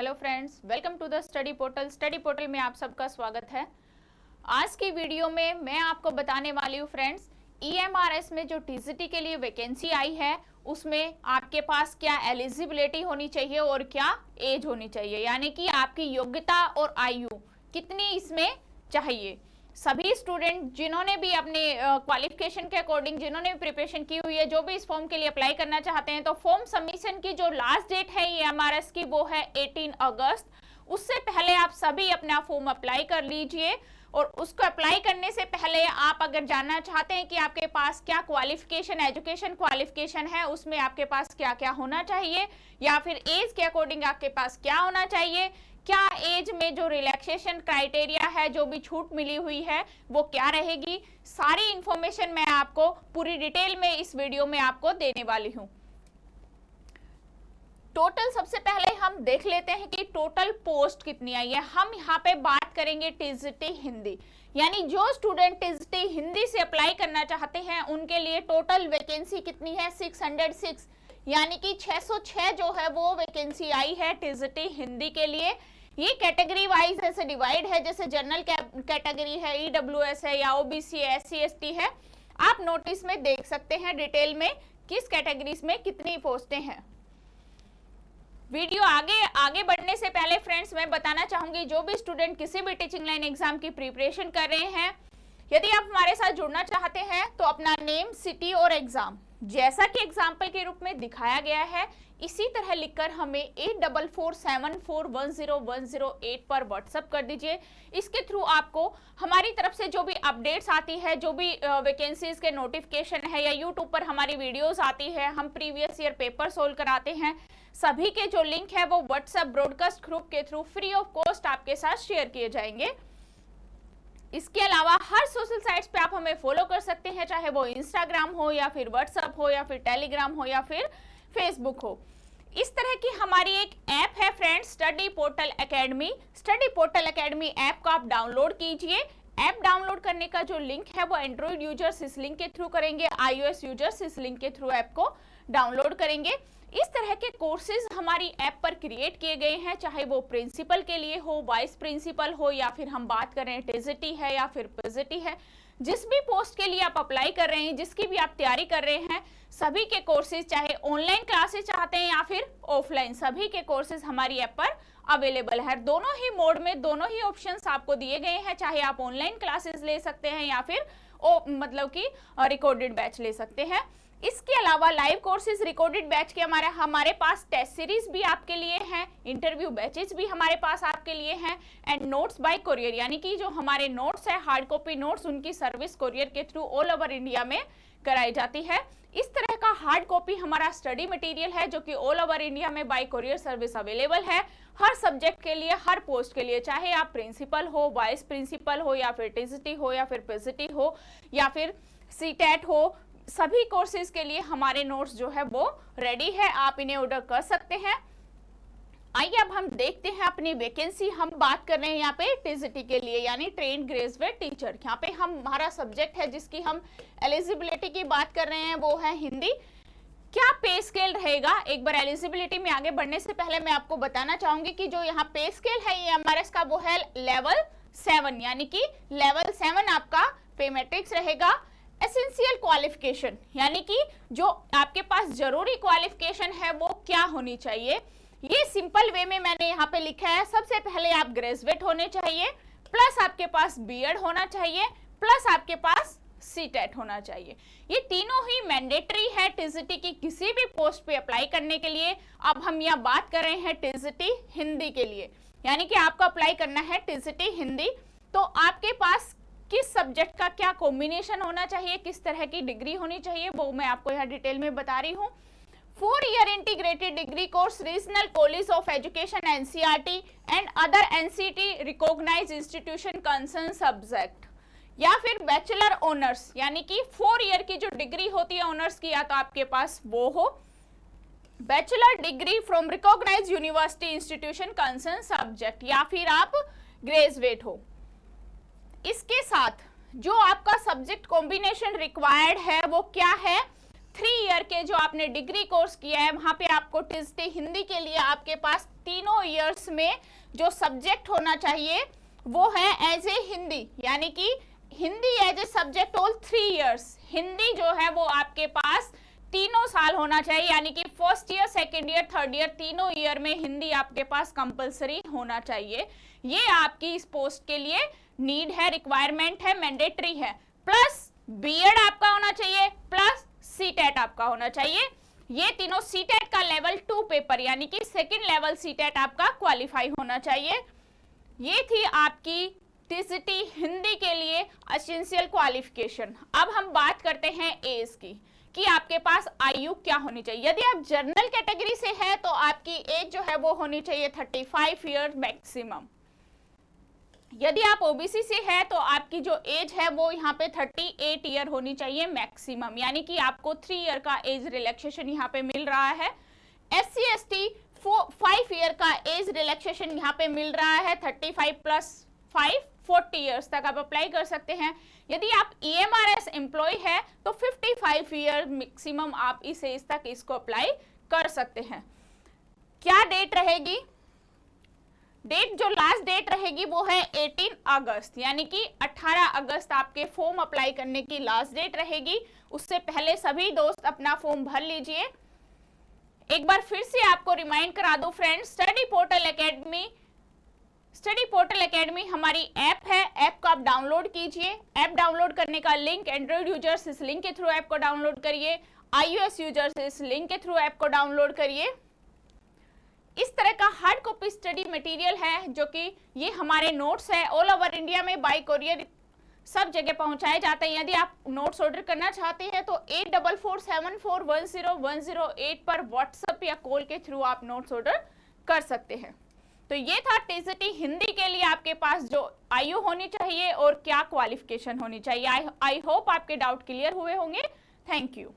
Hello friends, welcome to the study portal. Study portal में आप सबका स्वागत है। आज की वीडियो में मैं आपको बताने वाली हूँ फ्रेंड्स, EMRS में जो टीजीटी के लिए वैकेंसी आई है उसमें आपके पास क्या एलिजिबिलिटी होनी चाहिए और क्या एज होनी चाहिए, यानी कि आपकी योग्यता और आयु कितनी इसमें चाहिए। सभी स्टूडेंट जिन्होंने भी अपने क्वालिफिकेशन के अकॉर्डिंग जिन्होंने भी प्रिपरेशन की हुई है, जो भी इस फॉर्म के लिए अप्लाई करना चाहते हैं, तो फॉर्म सबमिशन की जो लास्ट डेट है EMRS की वो है 18 अगस्त। उससे पहले आप सभी अपना फॉर्म अप्लाई कर लीजिए। और उसको अप्लाई करने से पहले आप अगर जानना चाहते हैं कि आपके पास क्या क्वालिफिकेशन, एजुकेशन क्वालिफिकेशन है, उसमें आपके पास क्या क्या होना चाहिए, या फिर एज के अकॉर्डिंग आपके पास क्या होना चाहिए, क्या एज में जो रिलैक्सेशन क्राइटेरिया है, जो भी छूट मिली हुई है वो क्या रहेगी, सारी इंफॉर्मेशन मैं आपको पूरी डिटेल में इस वीडियो में आपको देने वाली हूँ। टोटल सबसे पहले हम देख लेते हैं कि टोटल पोस्ट कितनी आई है। हम यहाँ पे बात करेंगे टीजीटी हिंदी, यानी जो स्टूडेंट टीजीटी हिंदी से अप्लाई करना चाहते हैं उनके लिए टोटल वैकेंसी कितनी है, 606, यानी कि 606 जो है वो वैकेंसी आई है टीजीटी हिंदी के लिए। ये कैटेगरी वाइज ऐसे डिवाइड है, जैसे जनरल कैटेगरी है, EWS है, या OBC है, SC ST है। आप नोटिस में देख सकते हैं डिटेल में किस कैटेगरीज में कितनी पोस्टें हैं। वीडियो आगे बढ़ने से पहले फ्रेंड्स मैं बताना चाहूंगी, जो भी स्टूडेंट किसी भी टीचिंग लाइन एग्जाम की प्रिपरेशन कर रहे हैं, यदि आप हमारे साथ जुड़ना चाहते हैं तो अपना नेम, सिटी और एग्जाम जैसा कि एग्जाम्पल के रूप में दिखाया गया है इसी तरह लिखकर हमें 8447410108 पर व्हाट्सएप कर दीजिए। इसके थ्रू आपको हमारी तरफ से जो भी अपडेट्स आती है, जो भी वैकेंसीज के नोटिफिकेशन है, या यूट्यूब पर हमारी वीडियोस आती है, हम प्रीवियस ईयर पेपर सोल्व कराते हैं, सभी के जो लिंक है वो व्हाट्सएप ब्रॉडकास्ट ग्रुप के थ्रू फ्री ऑफ कॉस्ट आपके साथ शेयर किए जाएंगे। इसके अलावा हर सोशल साइट्स पे आप हमें फॉलो कर सकते हैं, चाहे वो इंस्टाग्राम हो या फिर व्हाट्सएप हो या फिर टेलीग्राम हो या फिर फेसबुक हो। इस तरह की हमारी एक ऐप है friends, study portal academy. Study portal academy app को आप डाउनलोड कीजिए। ऐप डाउनलोड करने का जो लिंक है वो एंड्रॉइड यूजर्स इस लिंक के थ्रू करेंगे, iOS यूजर्स इस लिंक के थ्रू ऐप को डाउनलोड करेंगे। इस तरह के कोर्सेज हमारी ऐप पर क्रिएट किए गए हैं, चाहे वो प्रिंसिपल के लिए हो, वाइस प्रिंसिपल हो, या फिर हम बात कर रहे हैं टीजीटी है या फिर पीजीटी है। जिस भी पोस्ट के लिए आप अप्लाई कर रहे हैं, जिसकी भी आप तैयारी कर रहे हैं, सभी के कोर्सेज, चाहे ऑनलाइन क्लासेस चाहते हैं या फिर ऑफलाइन, सभी के कोर्सेज हमारी ऐप पर अवेलेबल है। दोनों ही मोड में दोनों ही ऑप्शंस आपको दिए गए हैं, चाहे आप ऑनलाइन क्लासेस ले सकते हैं या फिर मतलब कि रिकॉर्डेड बैच ले सकते हैं। इसके अलावा लाइव कोर्सेज, रिकॉर्डेड बैच के हमारे पास टेस्ट सीरीज भी आपके लिए हैं, इंटरव्यू बैचेस भी हमारे पास आपके लिए हैं, एंड नोट्स बाय कोरियर, यानी कि जो हमारे नोट्स है, हार्ड कॉपी नोट्स, उनकी सर्विस कोरियर के थ्रू ऑल ओवर इंडिया में कराई जाती है। इस तरह का हार्ड कॉपी हमारा स्टडी मटेरियल है जो कि ऑल ओवर इंडिया में बाय कोरियर सर्विस अवेलेबल है, हर सब्जेक्ट के लिए, हर पोस्ट के लिए, चाहे आप प्रिंसिपल हो, वाइस प्रिंसिपल हो, या फिर टीजीटी हो, या फिर पीजीटी हो, या फिर सीटेट हो, सभी कोर्सेज के लिए हमारे नोट्स जो है वो रेडी है, आप इन्हें ऑर्डर कर सकते हैं। आइए अब हम देखते हैं अपनी वैकेंसी। हम बात कर रहे हैं यहाँ पे टीजीटी के लिए, यानी ट्रेन ग्रेजुएट टीचर। यहाँ पे हमारा सब्जेक्ट है जिसकी हम एलिजिबिलिटी की बात कर रहे हैं वो है हिंदी। क्या पे स्केल रहेगा, एक बार एलिजिबिलिटी में आगे बढ़ने से पहले मैं आपको बताना चाहूंगी कि जो यहाँ पे स्केल है EMRS का वो है लेवल 7, यानी कि लेवल 7 आपका पे मैट्रिक्स रहेगा। एसेंशियल क्वालिफिकेशन, यानी कि जो आपके पास जरूरी क्वालिफिकेशन है वो क्या होनी चाहिए, ये सिंपल वे में मैंने यहाँ पे लिखा है। सबसे पहले आप ग्रेजुएट होने चाहिए, प्लस आपके पास बीएड होना चाहिए, प्लस आपके पास सीटेट होना चाहिए। ये तीनों ही मैंडेटरी है टीजीटी की किसी भी पोस्ट पे अप्लाई करने के लिए। अब हम यहाँ बात कर रहे हैं टीजीटी हिंदी के लिए, यानी कि आपको अप्लाई करना है टीजीटी हिंदी, तो आपके पास किस सब्जेक्ट का क्या कॉम्बिनेशन होना चाहिए, किस तरह की डिग्री होनी चाहिए, वो मैं आपको यहाँ डिटेल में बता रही हूँ। 4 year integrated degree course, regional college of education NCERT and other NCT recognised institution concern subject, या फिर बैचलर ऑनर्स, यानी कि 4 ईयर की जो डिग्री होती है ऑनर्स की, या तो आपके पास वो हो, bachelor degree from recognised university institution concern subject, या फिर आप ग्रेजुएट हो। इसके साथ जो आपका सब्जेक्ट कॉम्बिनेशन रिक्वायर्ड है वो क्या है, 3 ईयर के जो आपने डिग्री कोर्स किया है वहां पे आपको टीजीटी हिंदी के लिए आपके पास तीनों ईयर्स में जो सब्जेक्ट होना चाहिए वो है एज ए हिंदी, यानी कि Hindi as a subject all 3 years. Hindi जो है वो आपके पास तीनों साल होना चाहिए, यानी कि first year, second year, third year, तीनों ईयर में हिंदी आपके पास कंपलसरी होना चाहिए। ये आपकी इस पोस्ट के लिए नीड है, रिक्वायरमेंट है, मैंडेटरी है। प्लस बीएड आपका होना चाहिए, प्लस सीटेट आपका होना चाहिए। ये तीनों सीटेट का लेवल 2 पेपर यानी कि सेकंड लेवल सीटेट आपका क्वालिफाई होना चाहिए। ये थी आपकी टीजीटी हिंदी के लिए एसेंशियल क्वालिफिकेशन। अब हम बात करते हैं एज की कि आपके पास आयु क्या होनी चाहिए। यदि आप जनरल कैटेगरी से है तो आपकी एज जो है वो होनी चाहिए 35 ईयर मैक्सिमम। यदि आप ओबीसी से है तो आपकी जो एज है वो यहाँ पे 38 ईयर होनी चाहिए मैक्सिमम, यानी कि आपको 3 ईयर का एज रिलैक्सेशन यहाँ पे मिल रहा है। SC ST 5 ईयर का एज रिलैक्सेशन यहाँ पे मिल रहा है। 35 प्लस 5 40 ईयर्स तक आप अप्लाई कर सकते हैं। यदि आप EMRS एम्प्लॉय है तो 55 ईयर मैक्सिमम आप इस एज तक इसको अप्लाई कर सकते हैं। क्या डेट रहेगी? डेट जो लास्ट डेट रहेगी वो है 18 अगस्त, यानी कि 18 अगस्त आपके फॉर्म अप्लाई करने की लास्ट डेट रहेगी। उससे पहले सभी दोस्त अपना फॉर्म भर लीजिए। एक बार फिर से आपको रिमाइंड करा दूं फ्रेंड्स, स्टडी पोर्टल एकेडमी हमारी ऐप है। ऐप को आप डाउनलोड कीजिए। ऐप डाउनलोड करने का लिंक एंड्रॉइड यूजर्स इस लिंक के थ्रू ऐप को डाउनलोड करिए, iOS यूजर्स इस लिंक के थ्रू ऐप को डाउनलोड करिए। इस तरह का हार्ड कॉपी स्टडी मटेरियल है जो कि ये हमारे नोट्स है, ऑल ओवर इंडिया में बाय कोरियर सब जगह पहुंचाए जाते हैं। यदि आप नोट्स ऑर्डर करना चाहते हैं तो 8447410108 पर व्हाट्सएप या कॉल के थ्रू आप नोट्स ऑर्डर कर सकते हैं। तो ये था टीजीटी हिंदी के लिए आपके पास जो आयु होनी चाहिए और क्या क्वालिफिकेशन होनी चाहिए। आई होप आपके डाउट क्लियर हुए होंगे। Thank you.